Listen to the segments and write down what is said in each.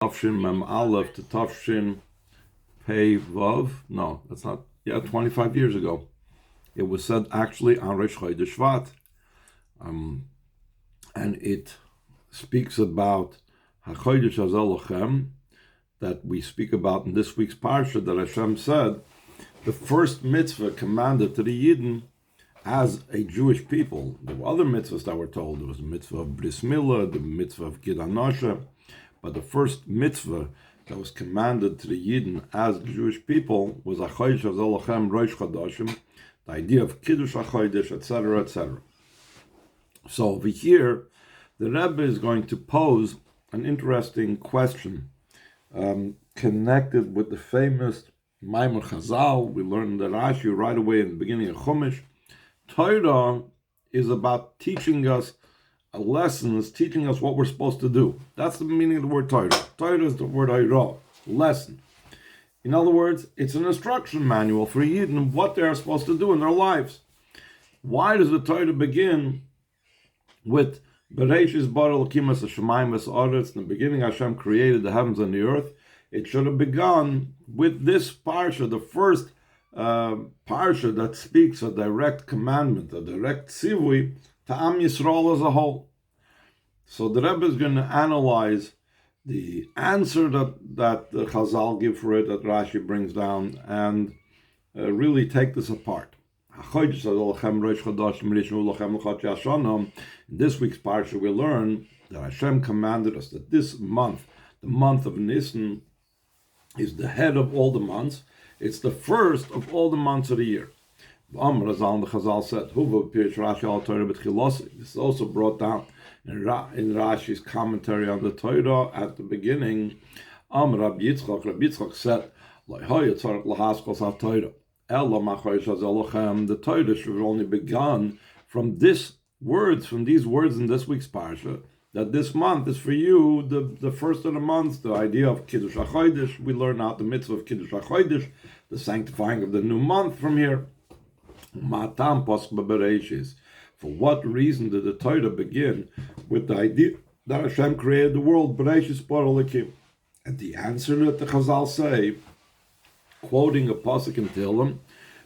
Tafshin Mem Aleph to Tafshin Pei Vav. No, that's not. Yeah, 25 years ago. It was said actually on Rosh Chodesh Shvat. And it speaks about HaChodesh Hazel Lochem, that we speak about in this week's Parsha, that Hashem said, the first mitzvah commanded to the Yidden as a Jewish people. There were other mitzvahs that were told. There was the mitzvah of Bris Milah, the mitzvah of Gid Anosha, but the first mitzvah that was commanded to the Yidden as Jewish people was HaChodesh Hazel Lochem Rosh Chodashim, the idea of Kiddush HaChodesh, etc., etc. So over here, the Rebbe is going to pose an interesting question connected with the famous Maimon Chazal. We learned the Rashi right away in the beginning of Chumash. Torah is about teaching us lessons, teaching us what we're supposed to do. That's the meaning of the word Torah. Torah is the word Torah, lesson. In other words, it's an instruction manual for Yidden what they are supposed to do in their lives. Why does the Torah begin with Bereshis bara Elokim es hashamayim v'ha'aretz? In the beginning, Hashem created the heavens and the earth. It should have begun with this parsha, the first parsha that speaks a direct commandment, a direct tzivui to Am Yisrael as a whole. So the Rebbe is going to analyze the answer that the Chazal give for it, that Rashi brings down, and really take this apart. In this week's parsha, we learn that Hashem commanded us that this month, the month of Nisan, is the head of all the months. It's the first of all the months of the year. The Chazal said, this is also brought down in Rashi's commentary on the Torah at the beginning. Rabbi Yitzchak said, the Torah should have only begun from these words in this week's parsha, that this month is for you the first of the months, the idea of Kiddush HaChodesh. We learn out the mitzvah of Kiddush HaChodesh, the sanctifying of the new month from here. For what reason did the Torah begin with the idea that Hashem created the world? And the answer that the Chazal say, quoting a pasuk in Tehillim,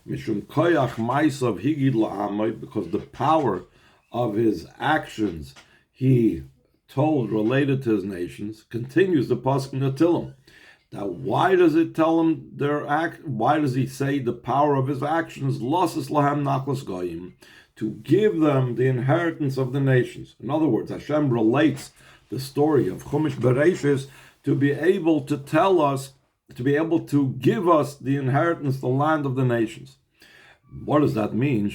Mishum koyach ma'asav higid la'amay, because the power of his actions he told related to his nations, continues the pasuk in the Tehillim. Now, why does it tell them their act? Why does he say the power of his actions, losses lahem nachlas goyim, to give them the inheritance of the nations? In other words, Hashem relates the story of Chumash Bereshis to be able to tell us, to be able to give us the inheritance, the land of the nations. What does that mean?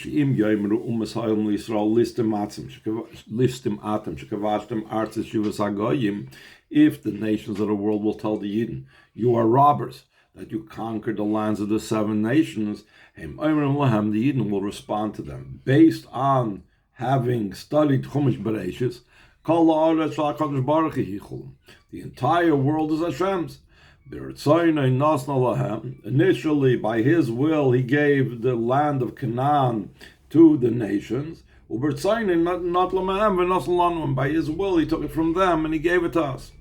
If the nations of the world will tell the Yidden, you are robbers, that you conquered the lands of the seven nations, the Yidden will respond to them based on having studied Chumash Bereshis. The entire world is Hashem's. Initially, by His will, He gave the land of Canaan to the nations. By His will, He took it from them and He gave it to us.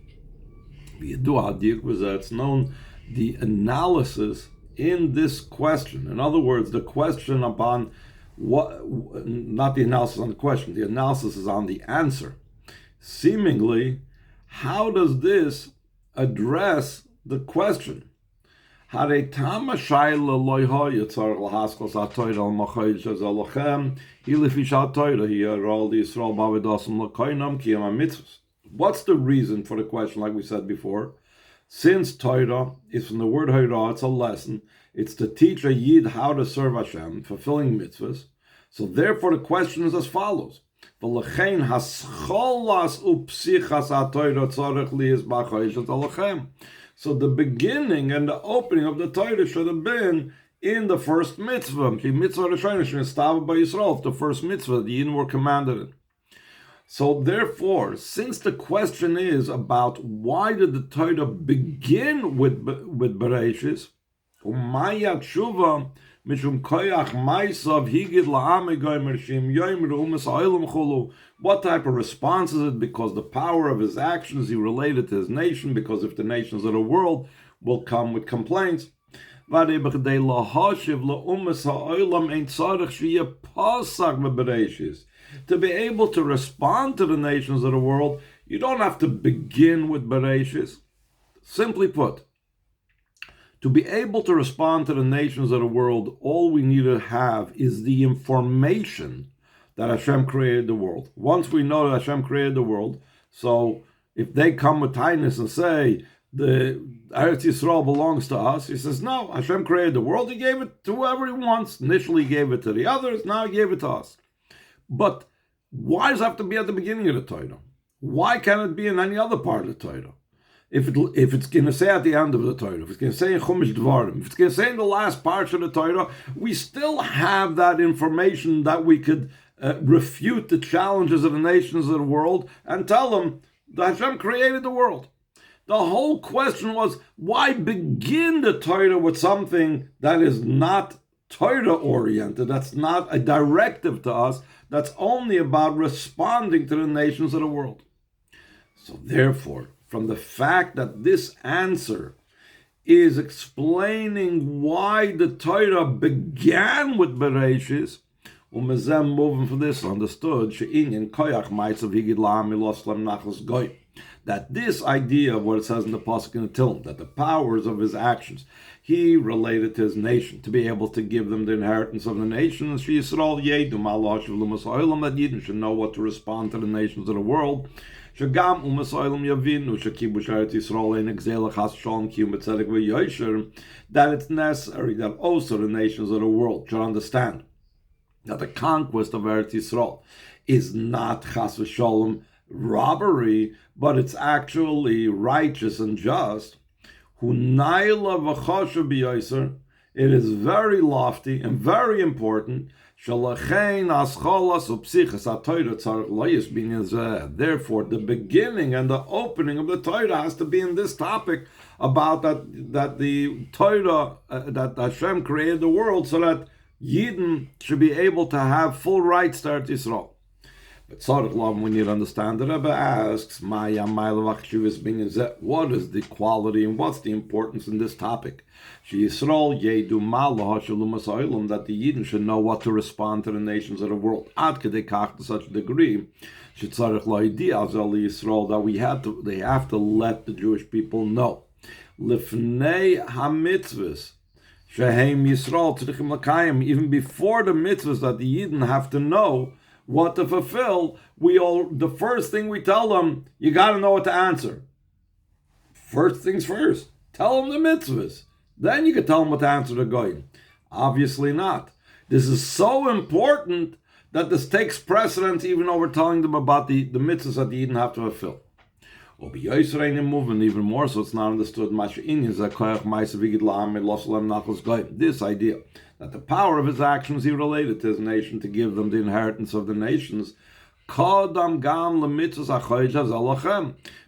It's known the analysis in this question. In other words, the question upon what, not the analysis on the question, the analysis is on the answer. Seemingly, how does this address the question? Here are all the Yisrael. What's the reason for the question, like we said before? Since Torah is from the word Torah, it's a lesson. It's to teach a Yid how to serve Hashem, fulfilling mitzvahs. So therefore the question is as follows. So the beginning and the opening of the Torah should have been in the first mitzvah. The first mitzvah the Yidden were commanded in. So therefore, since the question is about why did the Torah begin with Bereshis, Umaya tshuva mishum koyach maisav higid la'ame goymer shim yoymer umas ha'olam chulu. What type of response is it? Because the power of his actions he related to his nation, because if the nations of the world will come with complaints. To be able to respond to the nations of the world, you don't have to begin with Bereshis. Simply put, to be able to respond to the nations of the world, all we need to have is the information that Hashem created the world. Once we know that Hashem created the world, so if they come with kindness and say, the Eretz Yisrael belongs to us, he says, no, Hashem created the world, he gave it to whoever he wants. Initially he gave it to the others, now he gave it to us. But why does it have to be at the beginning of the Torah? Why can't it be in any other part of the Torah? If it's going to say at the end of the Torah, if it's going to say in Chumash Dvarim, if it's going to say in the last part of the Torah, we still have that information that we could refute the challenges of the nations of the world and tell them that Hashem created the world. The whole question was, why begin the Torah with something that is not Torah-oriented, that's not a directive to us, that's only about responding to the nations of the world? So therefore, from the fact that this answer is explaining why the Torah began with Bereshis, moving from this, understood, that this idea of what it says in the Pasuk in the Tilm, that the powers of his actions, he related to his nation, to be able to give them the inheritance of the nations, that Yidden should know what to respond to the nations of the world, that it's necessary that also the nations of the world should understand that the conquest of Eretz Yisrael is not chas v'sholem robbery, but it's actually righteous and just. It is very lofty and very important. Therefore, the beginning and the opening of the Torah has to be in this topic about that the Torah, that Hashem created the world so that Yidden should be able to have full rights to Eretz Yisrael. But Tzarech Lav, we need to understand, the Rebbe asks, what is the quality and what's the importance in this topic? That the Yidden should know what to respond to the nations of the world. To such a degree, that they have to let the Jewish people know. Lifnei hamitzvahs, shehem Yisrael tzrichim l'kayim, even before the mitzvahs that the Yidden have to know what to fulfill, the first thing we tell them, you got to know what to answer. First things first. Tell them the mitzvahs. Then you can tell them what to answer to Goyim. Obviously not. This is so important that this takes precedence even over telling them about the mitzvahs that they didn't have to fulfill. Even more so, it's not understood. This idea that the power of his actions he related to his nation to give them the inheritance of the nations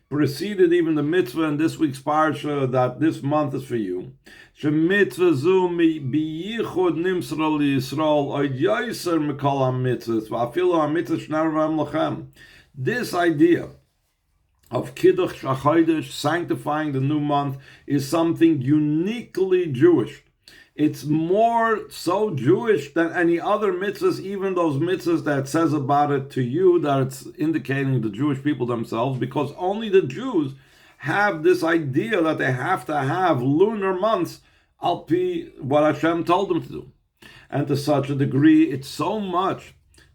preceded even the mitzvah in this week's parsha that this month is for you. This idea of Kiddush HaChodesh, sanctifying the new month, is something uniquely Jewish. It's more so Jewish than any other mitzvahs, even those mitzvahs that says about it to you, that it's indicating the Jewish people themselves, because only the Jews have this idea that they have to have lunar months, al pi what Hashem told them to do. And to such a degree, it's so much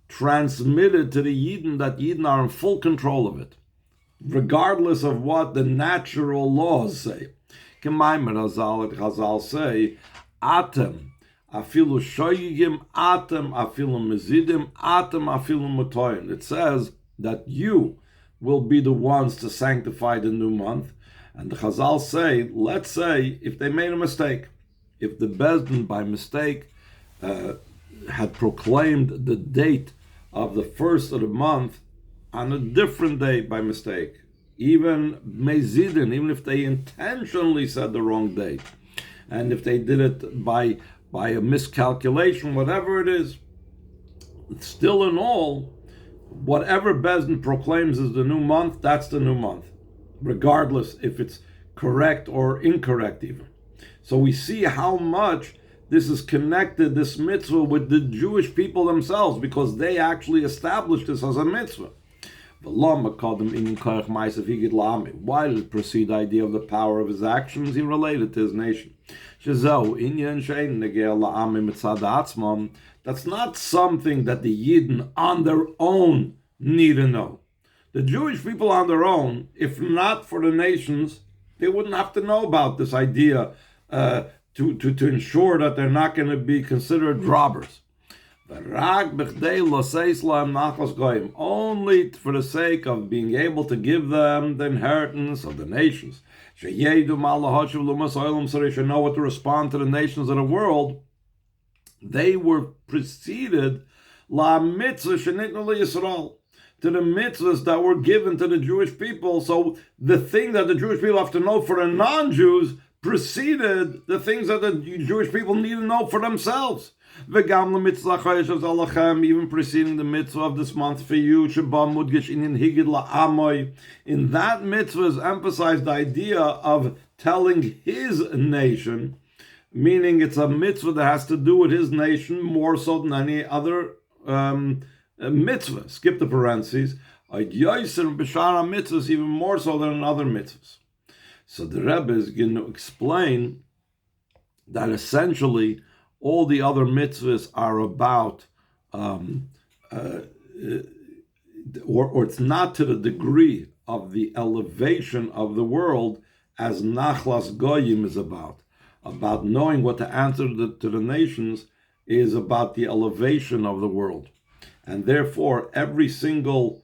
transmitted to the Yidden that Yidden are in full control of it, regardless of what the natural laws say. Chazal say, Atem, afilu shoyigim, atem, afilu mezidim, atem, afilu mutoyin. It says that you will be the ones to sanctify the new month. And the Chazal say, let's say, if they made a mistake, if the Bezdin by mistake had proclaimed the date of the first of the month on a different day by mistake, even mezidin, even if they intentionally said the wrong date, and if they did it by a miscalculation, whatever it is, still in all, whatever Bezdin proclaims is the new month, that's the new month, regardless if it's correct or incorrect even. So we see how much this is connected, this mitzvah, with the Jewish people themselves, because they actually established this as a mitzvah. Why did it precede the idea of the power of his actions? He related to his nation. That's not something that the Yidden on their own need to know. The Jewish people on their own, if not for the nations, they wouldn't have to know about this idea to ensure that they're not going to be considered robbers. Only for the sake of being able to give them the inheritance of the nations. So they should know what to respond to the nations of the world. They were preceded to the mitzvahs that were given to the Jewish people. So the thing that the Jewish people have to know for the non-Jews preceded the things that the Jewish people need to know for themselves. Even preceding the mitzvah of this month for you, in that mitzvah is emphasized the idea of telling his nation, meaning it's a mitzvah that has to do with his nation more so than any other mitzvah. Skip the parentheses. Mitzvahs even more so than other mitzvahs. So the Rebbe is going to explain that essentially all the other mitzvahs are about, or it's not to the degree of the elevation of the world as Nachlas Goyim is about knowing what to answer to the nations is about the elevation of the world. And therefore, every single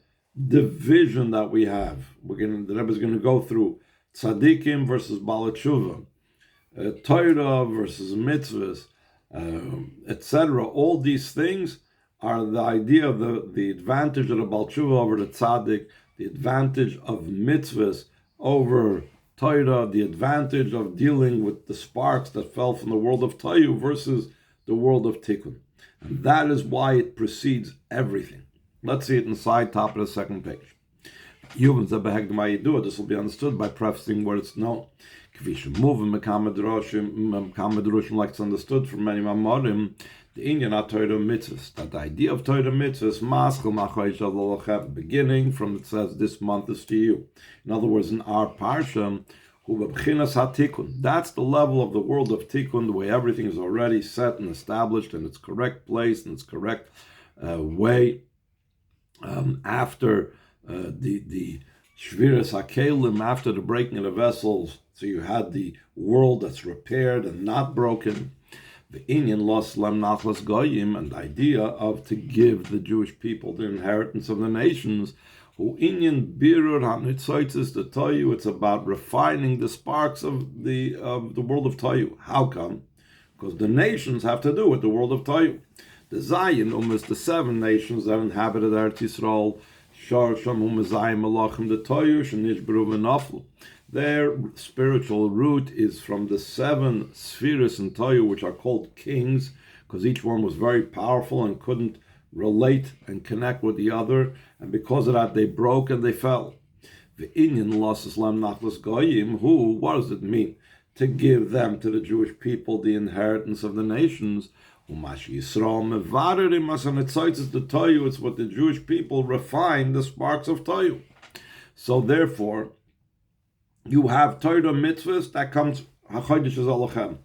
division that we have, the Rebbe is going to go through Tzadikim versus Baalei Tshuva, Torah versus mitzvahs, etc. All these things are the idea of the advantage of the Baalei Tshuva over the Tzadik, the advantage of mitzvahs over Torah, the advantage of dealing with the sparks that fell from the world of Tayu versus the world of Tikkun. And that is why it precedes everything. Let's see it inside, top of the second page. This will be understood by prefacing where it's known. Like it's understood from many Mamorim, the Inyan of Torah mitzvahs, that the idea of Torah mitzvahs, beginning from it says this month is to you. In other words, in our parsha, that's the level of the world of Tikkun, the way everything is already set and established in its correct place and its correct way. After the Shviras HaKelim, after the breaking of the vessels, so you had the world that's repaired and not broken. The Inyan Los Lem Nachlas Goyim, and the idea of to give the Jewish people the inheritance of the nations. Who Inyan Birur HaNitzoitzes the Toyu. It's about refining the sparks of the world of Toyu. How come? Because the nations have to do with the world of Toyu. The Zayin is the 7 nations that inhabited Eretz Yisrael. Shar Sham Zayim Malachim the Toyu Shenishbru V'Naflu. Their spiritual root is from the 7 spheres in Toyu, which are called kings, because each one was very powerful and couldn't relate and connect with the other, and because of that they broke and they fell. The Inyan Los Islam Nachlas Goyim, who, what does it mean? To give them, to the Jewish people, the inheritance of the nations. It's what the Jewish people refine the sparks of Toyu. So therefore, you have Torah mitzvahs, that comes HaChodsh Alochem.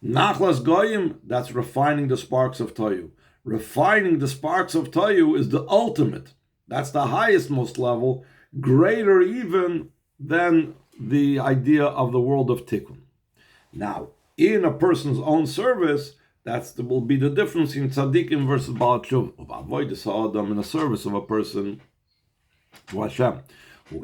Nachlas Goyim, that's refining the sparks of Toyu. Refining the sparks of Toyu is the ultimate. That's the highest most level, greater even than the idea of the world of Tikkun. Now, in a person's own service, will be the difference in tzaddikim versus Baalei Tshuva. In the service of a person to Hashem. The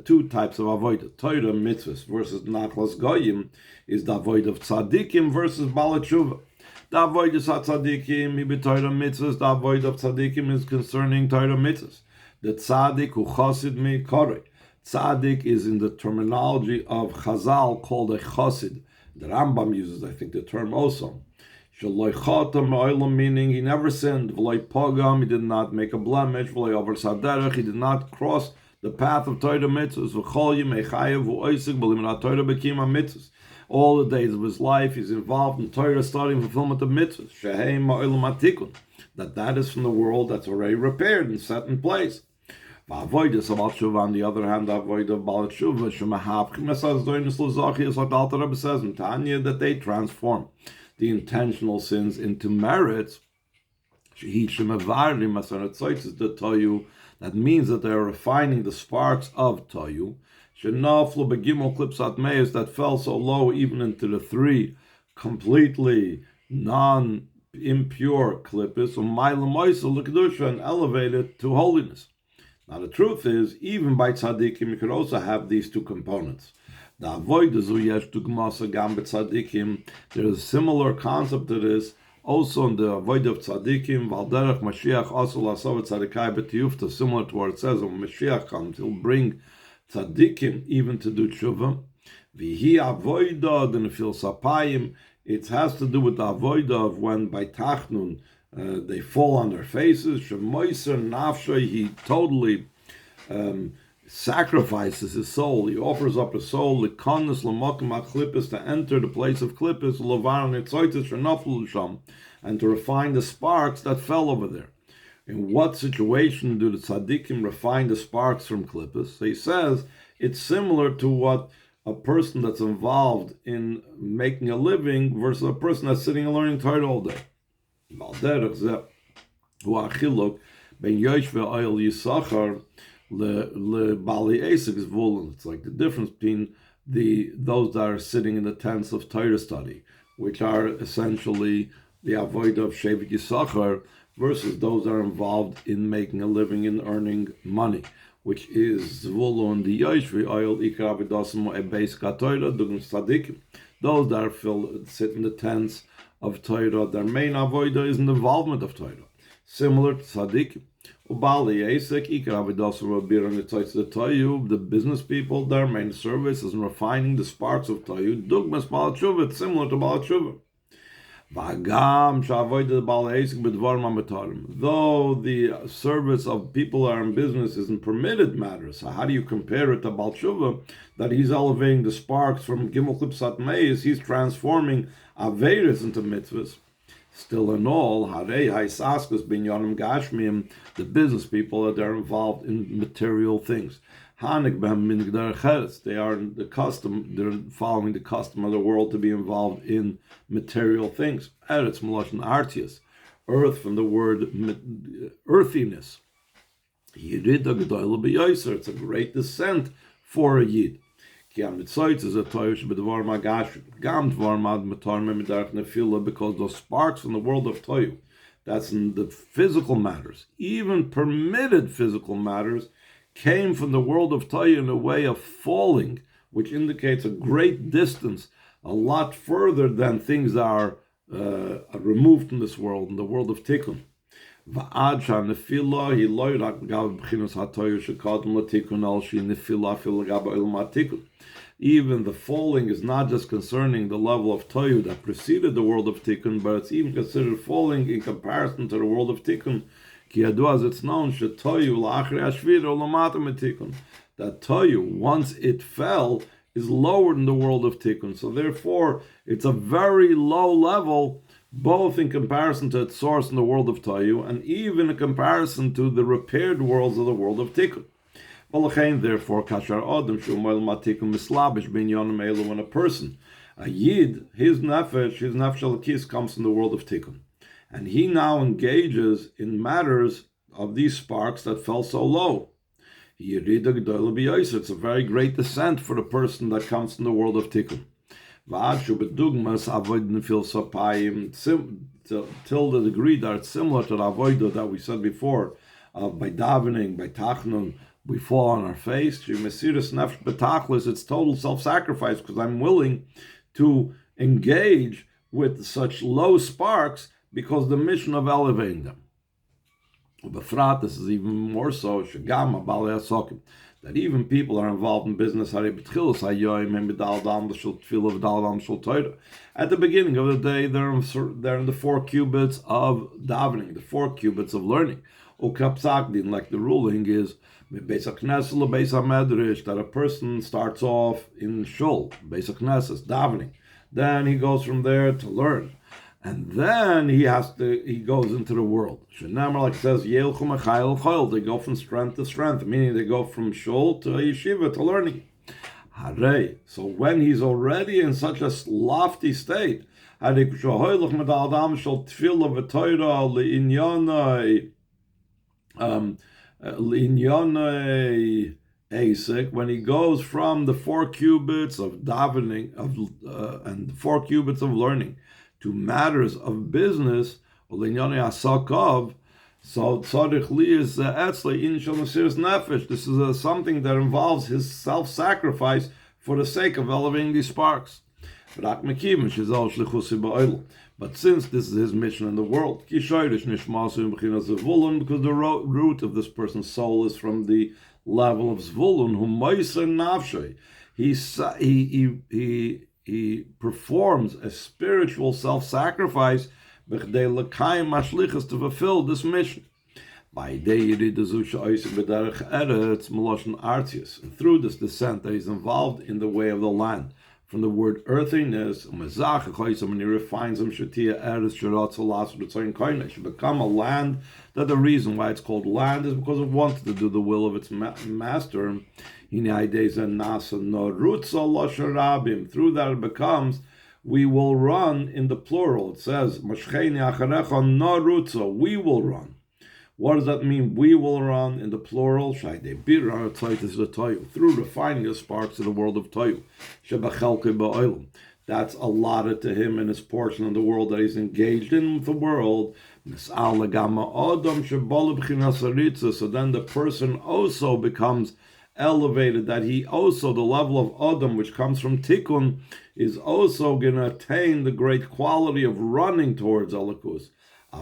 2 types of avodah, Torah mitzvahs versus Nachlas Goyim, is the avodah of tzaddikim versus Baalei Tshuva. The avodah of tzaddikim, Torah mitzvahs, the avodah of tzaddikim is concerning Torah mitzvahs. The tzaddik who chasid mi korei. Tzaddik is in the terminology of Chazal called a Chassid. The Rambam uses, I think, the term also. Shaloi Chotam Oilam, meaning he never sinned. V'loi Pogam, he did not make a blemish. V'loi Over Saderech, he did not cross the path of Torah mitzvahs. V'chol Yimei Chayev V'oisik B'liminat Torah B'kima mitzvahs. All the days of his life, he's involved in Torah study and fulfillment of mitzvahs. Sheheim Oilam Atikun. That is from the world that's already repaired and set in place. V'avoidus of Al-Shuva, on the other hand, avoid of Baal-Shuva, Shemahapchim, as Zoinus L'Zachi, as like Alter Rebbe says in Tanya, that they transform the intentional sins into merits. That means that they are refining the sparks of Toyu. Shenaflu begimel klipsat meis, that fell so low even into the 3 completely non-impure klippus, and elevated to holiness. Now the truth is, even by tzaddikim, you could also have these 2 components. The avoidazu yesh dugmasa gam b'tzaddikim. There is a similar concept to this also in the avoid of tzaddikim. Valderech Mashiach asul asav tzaddikai b'tiyufta, similar to what it says when Mashiach comes, he'll bring tzaddikim even to do tshuva. V'hi avoida the nefil sapayim. It has to do with the avoida of when by tachnun they fall on their faces. Shemoiser nafshay, he totally sacrifices his soul. He offers up his soul l'kanis l'makom ha'klippus, to enter the place of klippus, l'varon etzoitis shenaflu l'sham, and to refine the sparks that fell over there. In what situation do the tzaddikim refine the sparks from klippus? So he says it's similar to what a person that's involved in making a living versus a person that's sitting and learning Torah all day. It's like the difference between those that are sitting in the tents of Torah study, which are essentially the avoid of Shevet Yisachar, versus those that are involved in making a living and earning money, which is Zvulun the Yoshvi Oil Ikar Avidasim Ebeis Katoira Dugum Tzadikim. Those that are sit in the tents of Torah, their main avoida is an involvement of Torah, similar to tzaddikim. The business people, their main service is in refining the sparks of Toyu. Dugmas Baal Tshuva, it's similar to Baal Tshuva. Though the service of people that are in business isn't permitted matters, so how do you compare it to Baal Tshuva, that he's elevating the sparks from Gimel Klipsat Meis, he's transforming Averis into mitzvahs? Still in all, Harei Haisaskus Binyanim Gashmiim, the business people that are involved in material things. Hanik Behem Minigdar Cheretz, they are the custom, they're following the custom of the world to be involved in material things. Eretz Meloshin Artius, earth from the word earthiness. Yirida Gedoyle B'Yoser, it's a great descent for a Yid. Because those sparks from the world of Toyu, that's in the physical matters, even permitted physical matters, came from the world of Toyu in a way of falling, which indicates a great distance, a lot further than things that are removed from this world, in the world of Tikkun. Even the falling is not just concerning the level of Toyu that preceded the world of Tikkun, but it's even considered falling in comparison to the world of Tikkun. As it's known, that Toyu, once it fell, is lower than the world of Tikkun. So therefore, it's a very low level, both in comparison to its source in the world of Toyu, and even in comparison to the repaired worlds of the world of Tikkun. Therefore, when a person, a Yid, his nefesh alakis comes from the world of Tikkun, and he now engages in matters of these sparks that fell so low. It's a very great descent for the person that comes from the world of Tikkun. Till the degree that it's similar to the avodah that we said before, by davening, by tachnun, we fall on our face. It's total self-sacrifice, because I'm willing to engage with such low sparks because the mission of elevating them. Befrat, this is even more so. that even people are involved in business. At the beginning of the day, they're in the 4 cubits of davening, the 4 cubits of learning. Like the ruling is that a person starts off in shul, Beis HaKnesses, davening. Then he goes from there to learn. And then he goes into the world. Shenamar, like it says, they go from strength to strength, meaning they go from shul to yeshiva to learning. So when he's already in such a lofty state, when he goes from the 4 cubits of davening and the 4 cubits of learning to matters of business, so tzarich li is etzli in shel mesiras nefesh. This is something that involves his self-sacrifice for the sake of elevating these sparks. But since this is his mission in the world, because the root of this person's soul is from the level of zvulun, he performs a spiritual self-sacrifice to fulfill this mission. And through this descent that he's involved in the way of the land, from the word earthiness, and he refines them, should become a land. That the reason why it's called land is because it wanted to do the will of its master. Through that it becomes, we will run in the plural. It says, we will run. What does that mean? We will run in the plural. Through refining the sparks of the world of Toyu. That's allotted to him in his portion of the world that he's engaged in with the world. So then the person also becomes elevated, that he also, the level of Adam, which comes from Tikkun, is also going to attain the great quality of running towards Elikus. The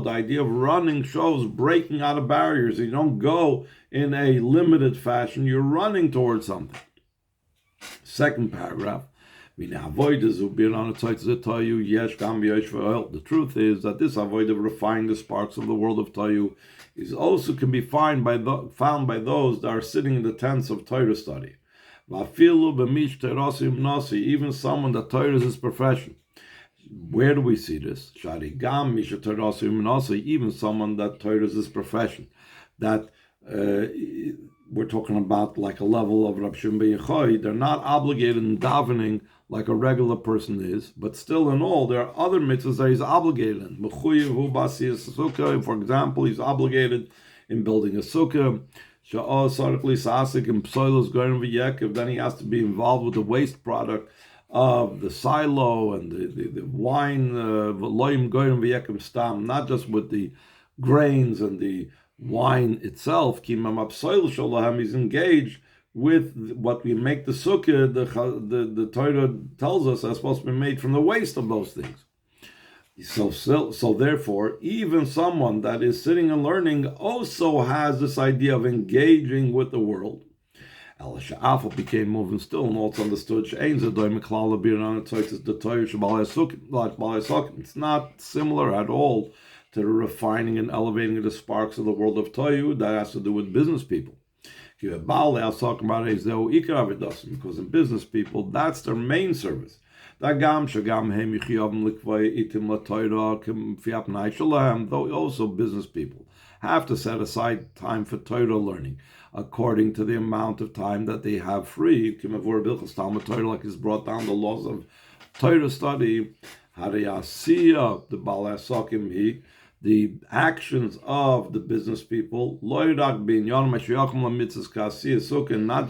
idea of running shows breaking out of barriers. You don't go in a limited fashion, you're running towards something. Second paragraph. The truth is that this avoid of refining the sparks of the world of Tayu is also can be found by those that are sitting in the tents of Torah study. Even someone that Torah is his profession. Where do we see this? Even someone that Torah is his profession. That we're talking about like a level of Rab Shimon ben Yochai. They're not obligated in davening like a regular person is, but still in all, there are other mitzvahs that he's obligated in. For example, he's obligated in building a sukkah. Then he has to be involved with the waste product of the silo and the wine, not just with the grains and the wine itself. He's engaged with what we make the sukkah. The Torah tells us that's supposed to be made from the waste of those things. So therefore, even someone that is sitting and learning also has this idea of engaging with the world. Became moving still, and also understood it's not similar at all to the refining and elevating of the sparks of the world of Toyu. That has to do with business people. Because in business people, that's their main service. Though also business people have to set aside time for Torah learning according to the amount of time that they have free. Like is brought down the laws of Torah study. The actions of the business people, not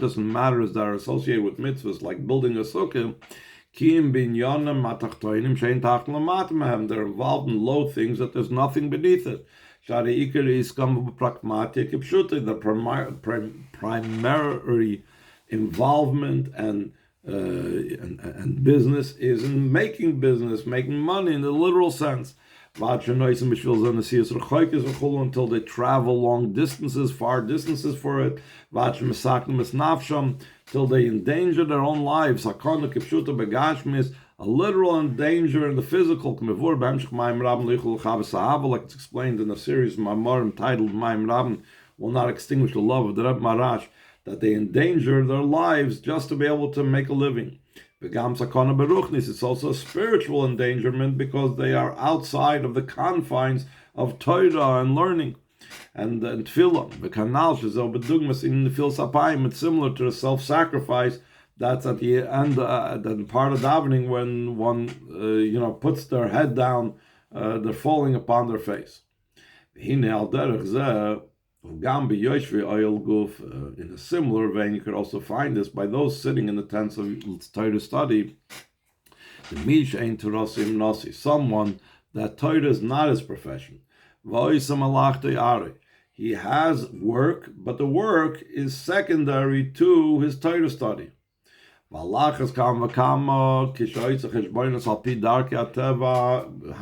just in matters that are associated with mitzvahs like building a sukkah. They're involved in low things that there's nothing beneath it. The primary involvement and business is in making business, making money in the literal sense. until they travel long distances, far distances for it, till they endanger their own lives. A literal danger in the physical, like it's explained in a series of Ma'amarim titled Ma'im Rabin will not extinguish the love of the Reb Marash, that they endanger their lives just to be able to make a living. It's also a spiritual endangerment because they are outside of the confines of Torah and learning. And Tefillah, the canal in the Sapayim, it's similar to the self-sacrifice that's at the end, that part of davening when one, puts their head down, they're falling upon their face. In a similar vein, you could also find this by those sitting in the tents of Torah study. Someone that Torah is not his profession. He has work, but the work is secondary to his Torah study. How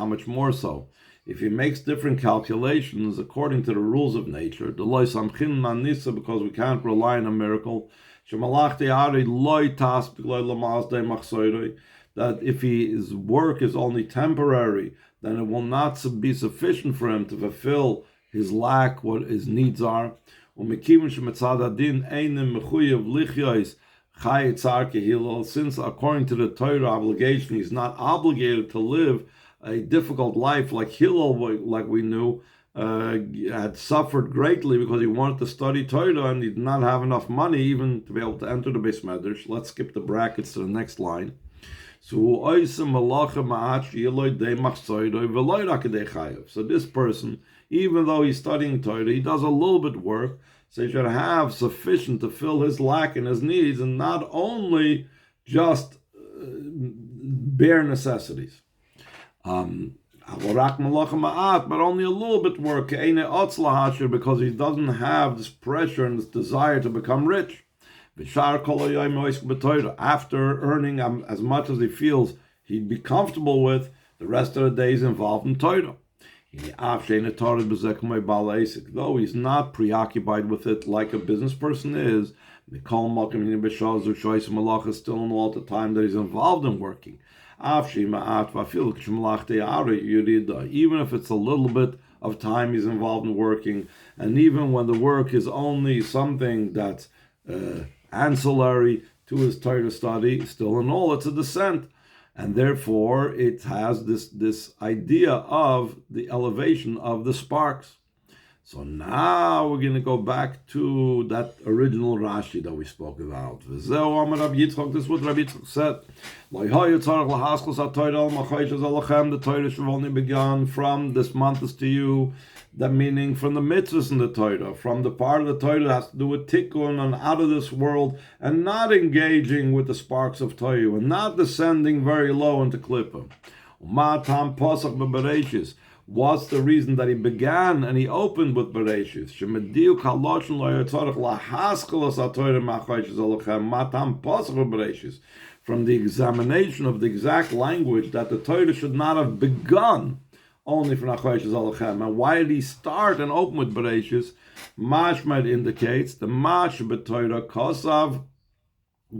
much more so? If he makes different calculations according to the rules of nature, because we can't rely on a miracle, that if his work is only temporary, then it will not be sufficient for him to fulfill his lack, what his needs are. Since according to the Torah obligation, he's not obligated to live a difficult life like Hillel, like we knew, had suffered greatly because he wanted to study Torah and he did not have enough money even to be able to enter the Beis Medrash. Let's skip the brackets to the next line. So this person, even though he's studying Torah, he does a little bit work, so he should have sufficient to fill his lack and his needs, and not only just bare necessities. But only a little bit work, because he doesn't have this pressure and this desire to become rich. After earning as much as he feels he'd be comfortable with, the rest of the day is involved in Torah. Though he's not preoccupied with it like a business person is, still in all the time that he's involved in working. Even if it's a little bit of time he's involved in working, and even when the work is only something that's ancillary to his Torah study, still in all it's a descent. And therefore, it has this idea of the elevation of the sparks. So now we're going to go back to that original Rashi that we spoke about. This is what Rabbi Yitzchak said. The Torah should only begun from this month is to you. That meaning from the mitzvahs in the Torah, from the part of the Torah that has to do with tikkun and out of this world, and not engaging with the sparks of Torah, and not descending very low into Klippa. What's the reason that he began and he opened with Bereshis? From the examination of the exact language that the Torah should not have begun only from Achodesh Zalachem. And why did he start and open with Bereshis? Mashmed indicates the Mash b'Torah Kosav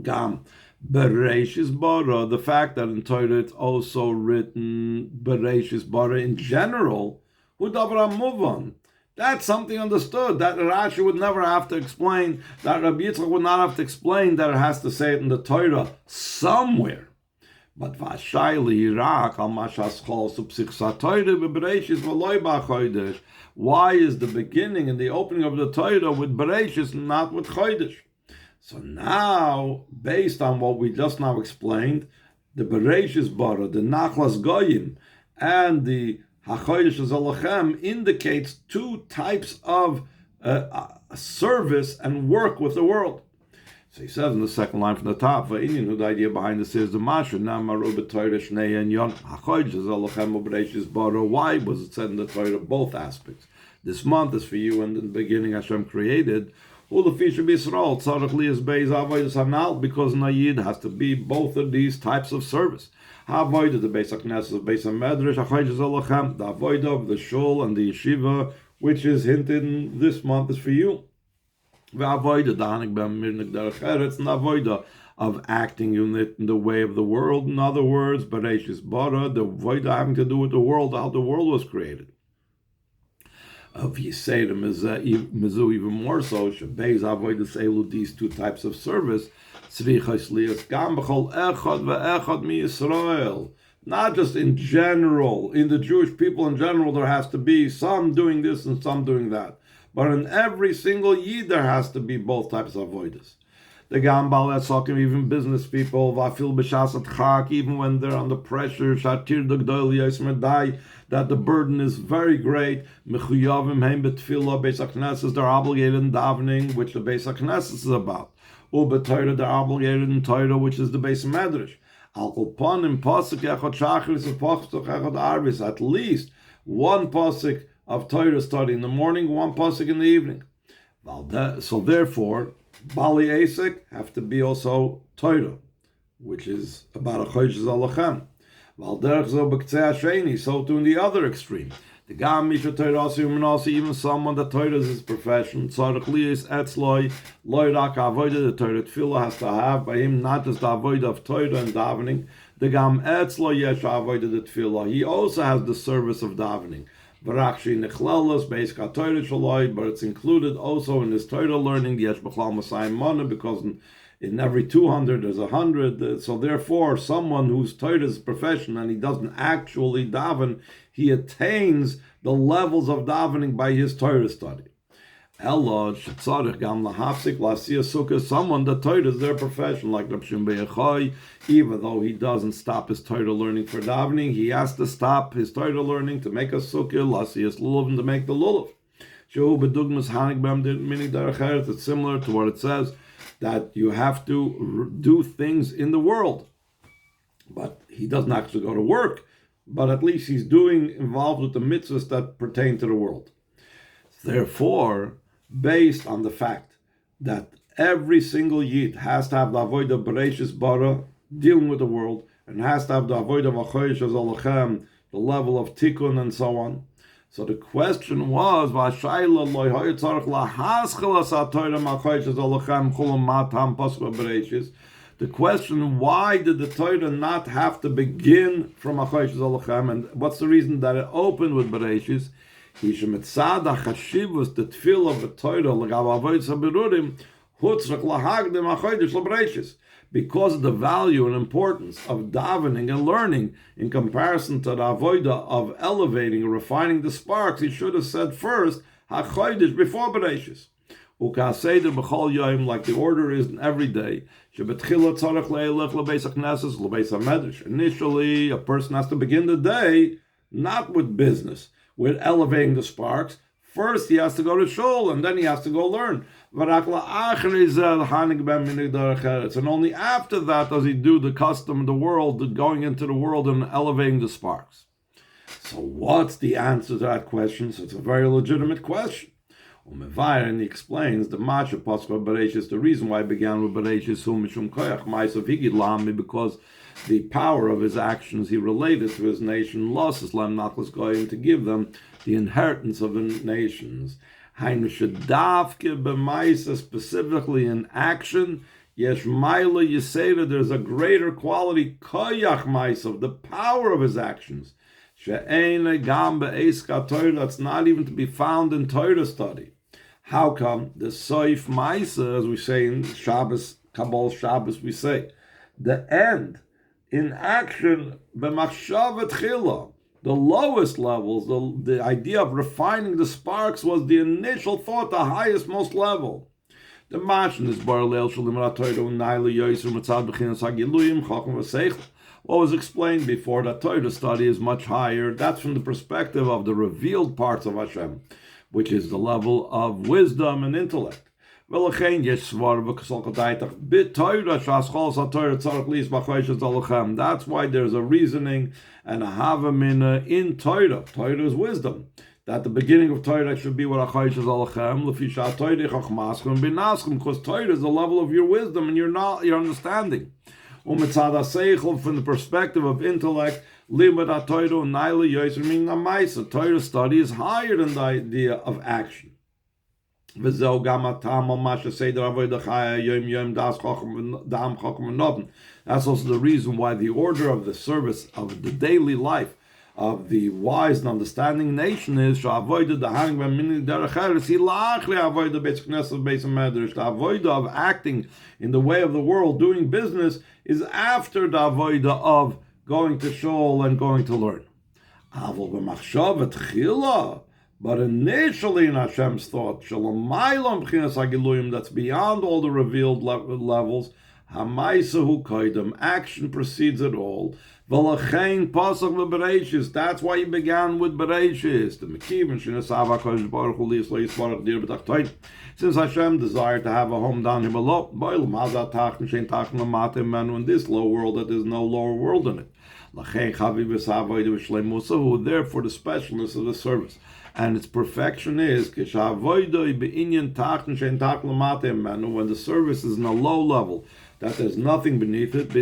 Gam Bereshis Bara. The fact that in Torah it's also written Bereshis Bara in general. Hu Davar Muvan. That's something understood. That Rashi would never have to explain. That Rabbi Yitzchak would not have to explain that it has to say it in the Torah somewhere. But Vashayli Irak al Mashas why is the beginning and the opening of the Torah with Bereshis and not with Chodesh? So now, based on what we just now explained, the Bereshis Bara, the Nachlas Goyim, and the HaChodesh Zalachem indicates two types of service and work with the world. So he says in the second line from the top, the idea behind this is the Masha, why was it said in the Torah both aspects? This month is for you, and in the beginning Hashem created, Because Nayid has to be both of these types of service. The Beis HaKnesses, Beis HaMedrash, the avodah of the shul and the yeshiva, which is hinted in this month, is for you. The avodah of acting in the way of the world. In other words, Bereshis bara, the avodah having to do with the world, how the world was created. Of Yisayim Mizu even more so, Shabbeis avodas elu, these two types of service, tzrichas lias gam b'chol echad ve'echad mi Yisrael. Not just in general, in the Jewish people in general, there has to be some doing this and some doing that. But in every single Yid, there has to be both types of avodas. The Gambal Etzakim, even business people, Vafil B'Shasat Chak, even when they're under pressure, Shatir Dagdol Yismedai, that the burden is very great. Mechuyavim Heim B'Tfilah, Beis HaKnesses, they're obligated in davening, which the Beis HaKnesses is about. U'B'Torah, they're obligated in Torah, which is the Beis HaMedrash. Al Kolpanim Pasuk Echad Shachris Pasuk Echad Arvis, at least one pasuk of Torah study in the morning, one pasuk in the evening. So therefore, Bali Asik have to be also Torah, which is about a Chodsh Zalachem. So too in the other extreme. The Gam Misha Torah even someone that Torah is his profession. Tzarech Liyis Etzloi, Loirak Avodah, the Torah Tefillah has to have by him not just the Avodah of Torah and davening. The Gam Etzloi Yesh Avodah the Tefillah. He also has the service of davening. But it's included also in his Torah learning, the Yesh B'chlal Masayim Mana, because in every 200 there's 100. So therefore, someone whose Torah is profession and he doesn't actually daven, he attains the levels of davening by his Torah study. Someone that Torah is their profession, like Reb Shimon Bar Yochai, even though he doesn't stop his Torah learning for davening, he has to stop his Torah learning to make a sukkah, lasiyas lulav, and to make the lulav. It's similar to what it says, that you have to do things in the world. But he doesn't actually go to work, but at least he's involved with the mitzvahs that pertain to the world. Therefore, based on the fact that every single Yid has to have the avodah Bereshis bara, dealing with the world, and has to have the avodah v'chodesh zalachem, the level of tikkun and so on. So the question was, the question, why did the Torah not have to begin from Achodesh Zalachem, and what's the reason that it opened with Bereshis? The tefillah of the Torah because of the value and importance of davening and learning in comparison to the avodah of elevating and refining the sparks, he should have said first HaChodesh before Bereshis. Like the order is in every day. Initially, a person has to begin the day not with business, with elevating the sparks. First, he has to go to shul, and then he has to go learn. And only after that does he do the custom of the world, going into the world and elevating the sparks. So what's the answer to that question? So it's a very legitimate question. And he explains the Masha Pascha Bereshis, the reason why I began with Bereshis, because the power of his actions he related to his nation, losses Lam Nachlas Goyim, to give them the inheritance of the nations. Specifically in action, Yesh Maila Yisera, there's a greater quality, Koyach Maisa, of the power of his actions. She'ene Gam Be'eska Torah, that's not even to be found in Torah study. How come? The Soif Maisa, as we say in Shabbos, Kabbalah Shabbos, we say, the end, in action, B'machshava Tchila, the lowest levels, the idea of refining the sparks was the initial thought, the highest, most level. The Mashon is Bar Leil Shalim Torah Unaila Yoser Matzad B'chinas Hagiluyim Chacham V'Seichel. What was explained before, that Torah study is much higher. That's from the perspective of the revealed parts of Hashem, which is the level of wisdom and intellect. That's why there's a reasoning and a havamina in Torah. Torah is wisdom. that the beginning of Torah should be what Achayish Zalachem, Lefisha Torah Chachmaschem Binaschem, because Torah is the level of your wisdom and your understanding. Umitzad HaSeichel, from the perspective of intellect, Limud HaTorah Naila Yoser Min Namaisa. Torah study is higher than the idea of action. That's also the reason why the order of the service of the daily life of the wise and understanding nation is the avoid of acting in the way of the world, doing business, is after the avoid of going to shul and going to learn. But initially in Hashem's thought, that's beyond all the revealed levels, action precedes it all. That's why he began with Bereshis. Since Hashem desired to have a home down here below, in this low world, that there's no lower world in it. Therefore, the specialness of the service and its perfection is when the service is in a low level, that there's nothing beneath it,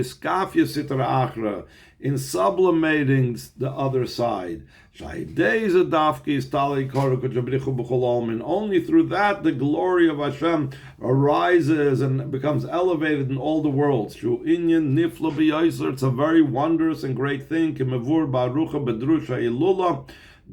in sublimating the other side. And only through that the glory of Hashem arises and becomes elevated in all the worlds. It's a very wondrous and great thing. The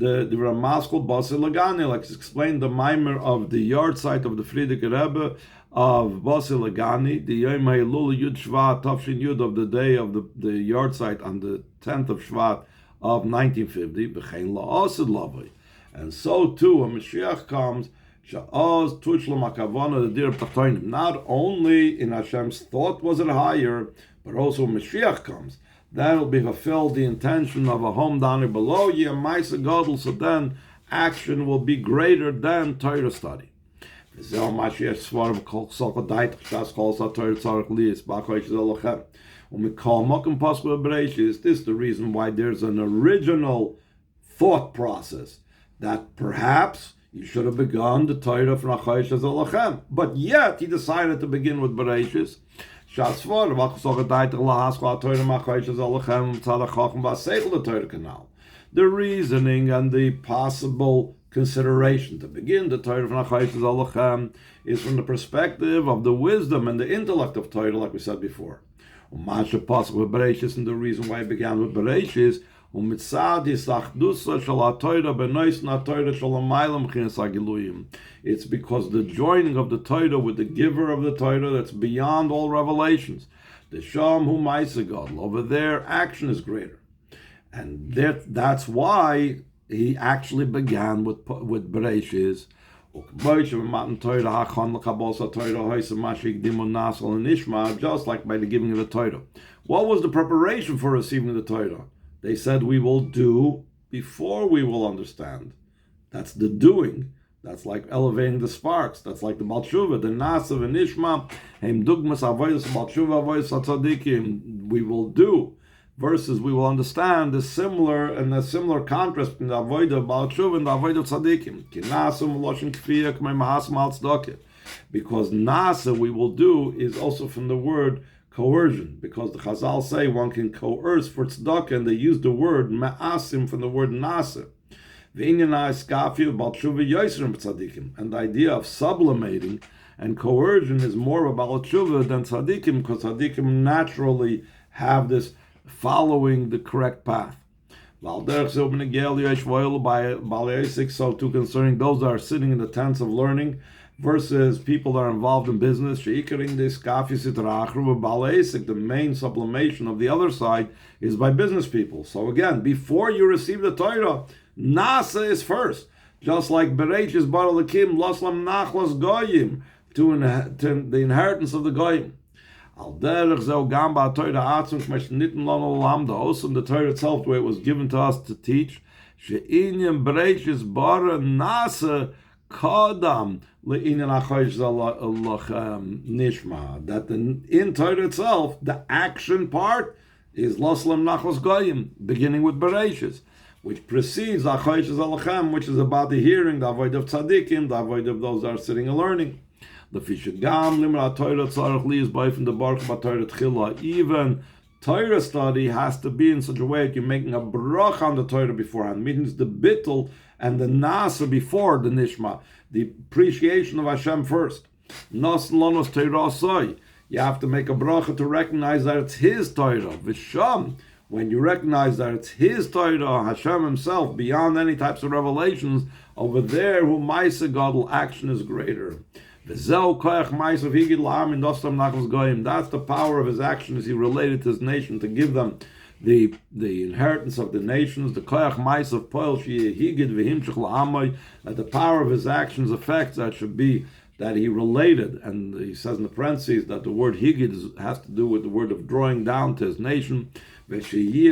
Ramaskal Basi Lagani, like it's explained the mimer of the yard site of the Frierdiker Rebbe of Basi Lagani, the Yom HaElul Yud Shvat Tafshin Yud of the day of the yard site on the 10th of Shvat of 1950, B'chein La'asid Lavai. And so too, when Mashiach comes, Sha'az Tushlam HaKavana, the Dir Tachtoinim. Not only in Hashem's thought was it higher, but also when Mashiach comes, then will be fulfilled the intention of a home down here below you, Maisa Gadol, so then action will be greater than Torah study. This is the reason why there's an original thought process that perhaps you should have begun the Torah from Achayish Zalachem, but yet he decided to begin with Bereshis. The reasoning and the possible consideration to begin the Torah from Achayish Zalachem is from the perspective of the wisdom and the intellect of Torah, like we said before. And the reason why I began with Bereshis, it's because the joining of the Torah with the giver of the Torah that's beyond all revelations. The Sham Hu Maisa Gadol, over there action is greater. And that's why he actually began with Bereshis. Just like by the giving of the Torah. What was the preparation for receiving the Torah? They said we will do before we will understand. That's the doing. That's like elevating the sparks. That's like the Baal Tshuva, the Nasa v'Nishma, Heim Dugmas Avodas Baal Tshuva Avodas HaTzadikim. We will do versus we will understand is similar, and a similar contrast between the Avodah Baal Tshuva and the Avodah Tzadikim. Ki Nasa Meloshin Kfiyah K'mei Mahasam Al Tzedakah. Because Nasa, we will do, is also from the word coercion, because the Chazal say one can coerce for tzedakah, and they use the word ma'asim from the word nasa. And the idea of sublimating and coercion is more about tshuva than tzadikim, because tzadikim naturally have this following the correct path. So too concerning those that are sitting in the tents of learning, versus people that are involved in business, the main sublimation of the other side is by business people. So again, before you receive the Torah, Nasa is first. Just like Bereich is Bar Lakim, Laslam Nachlas Goyim, to the inheritance of the Goyim. Also in the Torah itself, the way it was given to us to teach, Bereich is Bar Nasa Kadam, that in Torah itself, the action part is Laslam Nachos Goyim, beginning with Bereshis. which precedes HaChodesh Alachem, which is about the hearing, the avoid of tzaddikim, the avoid of those that are sitting and learning. Even Torah study has to be in such a way that you're making a bracha on the Torah beforehand, means the bittul and the nasa before the nishma, the appreciation of Hashem first. Nos lonos Torah soy. You have to make a bracha to recognize that it's His Torah. V'sham, when you recognize that it's His Torah, Hashem Himself, beyond any types of revelations, over there, who Maisa Gadol, action is greater. That's the power of His action as He related to His nation, to give them the inheritance of the nations, the koyach mais of poil higid v'himshich la'amoy, that the power of His actions affects, that should be that He related, and He says in the parentheses that the word higid has to do with the word of drawing down to His nation. It should be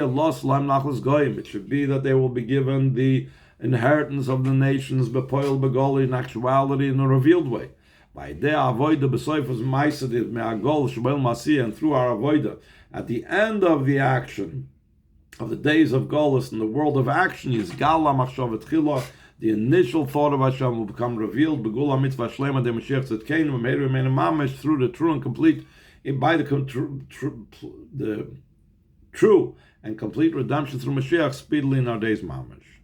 that they will be given the inheritance of the nations, bepoil begoli, in actuality, in a revealed way. By their avoida besoifos maisadid me'agol shebel masiyah, and through our avoida, at the end of the action of the days of Golus in the world of action, is gala machshavet chila, the initial thought of Hashem will become revealed. Begula mitzvah shlema de Mashiach tzedkeinu v'meiru v'meinu mamash, through the true and complete, by the true and complete redemption through Mashiach, speedily in our days mamash.